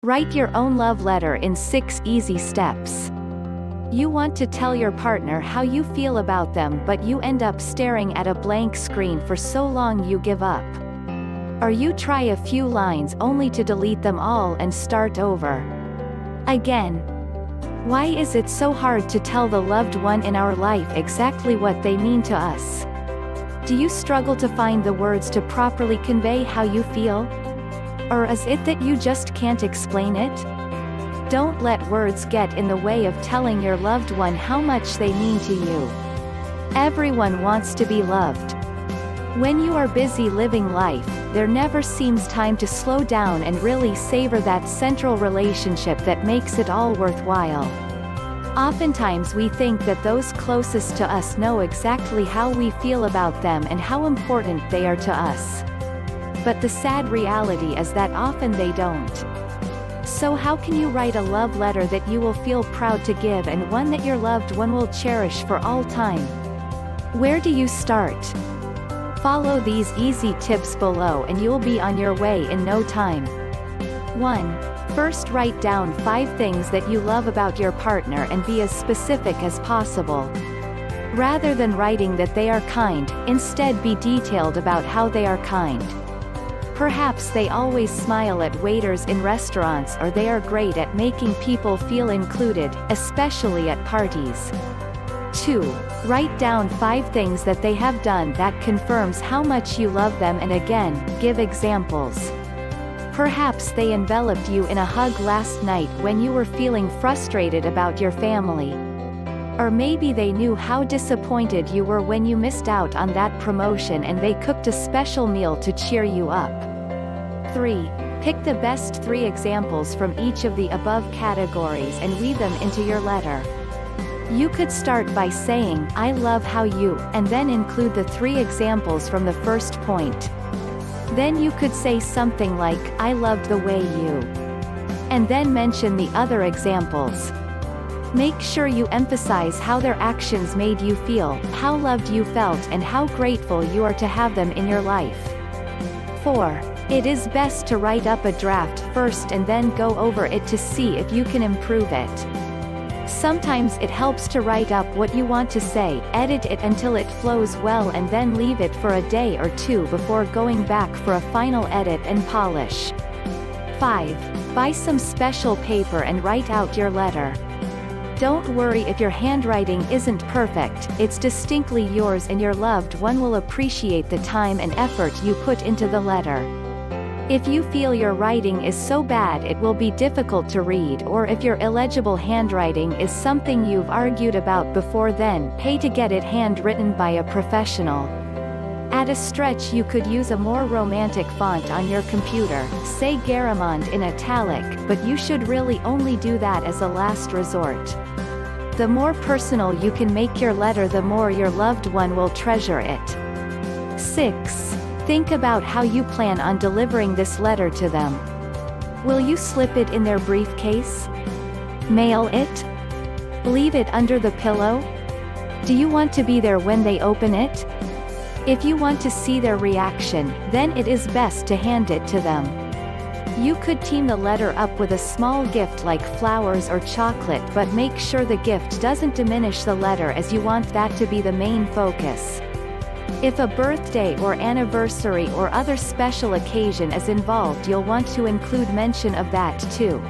Write your own love letter in 6 easy steps. You want to tell your partner how you feel about them, but you end up staring at a blank screen for so long you give up. Or you try a few lines only to delete them all and start over again. Why is it so hard to tell the loved one in our life exactly what they mean to us? Do you struggle to find the words to properly convey how you feel? Or is it that you just can't explain it? Don't let words get in the way of telling your loved one how much they mean to you. Everyone wants to be loved. When you are busy living life, there never seems time to slow down and really savor that central relationship that makes it all worthwhile. Oftentimes we think that those closest to us know exactly how we feel about them and how important they are to us. But the sad reality is that often they don't. So how can you write a love letter that you will feel proud to give and one that your loved one will cherish for all time? Where do you start? Follow these easy tips below and you'll be on your way in no time. 1. First, write down 5 things that you love about your partner and be as specific as possible. Rather than writing that they are kind, instead be detailed about how they are kind. Perhaps they always smile at waiters in restaurants, or they are great at making people feel included, especially at parties. 2. Write down 5 things that they have done that confirms how much you love them, and again, give examples. Perhaps they enveloped you in a hug last night when you were feeling frustrated about your family. Or maybe they knew how disappointed you were when you missed out on that promotion and they cooked a special meal to cheer you up. 3. Pick the best 3 examples from each of the above categories and weave them into your letter. You could start by saying, "I love how you," and then include the 3 examples from the first point. Then you could say something like, "I loved the way you," and then mention the other examples. Make sure you emphasize how their actions made you feel, how loved you felt, and how grateful you are to have them in your life. 4. It is best to write up a draft first and then go over it to see if you can improve it. Sometimes it helps to write up what you want to say, edit it until it flows well, and then leave it for a day or 2 before going back for a final edit and polish. 5. Buy some special paper and write out your letter. Don't worry if your handwriting isn't perfect, it's distinctly yours and your loved one will appreciate the time and effort you put into the letter. If you feel your writing is so bad it will be difficult to read, or if your illegible handwriting is something you've argued about before, then pay to get it handwritten by a professional. At a stretch you could use a more romantic font on your computer, say Garamond in italic, but you should really only do that as a last resort. The more personal you can make your letter, the more your loved one will treasure it. 6. Think about how you plan on delivering this letter to them. Will you slip it in their briefcase? Mail it? Leave it under the pillow? Do you want to be there when they open it? If you want to see their reaction, then it is best to hand it to them. You could team the letter up with a small gift like flowers or chocolate, but make sure the gift doesn't diminish the letter, as you want that to be the main focus. If a birthday or anniversary or other special occasion is involved, you'll want to include mention of that too.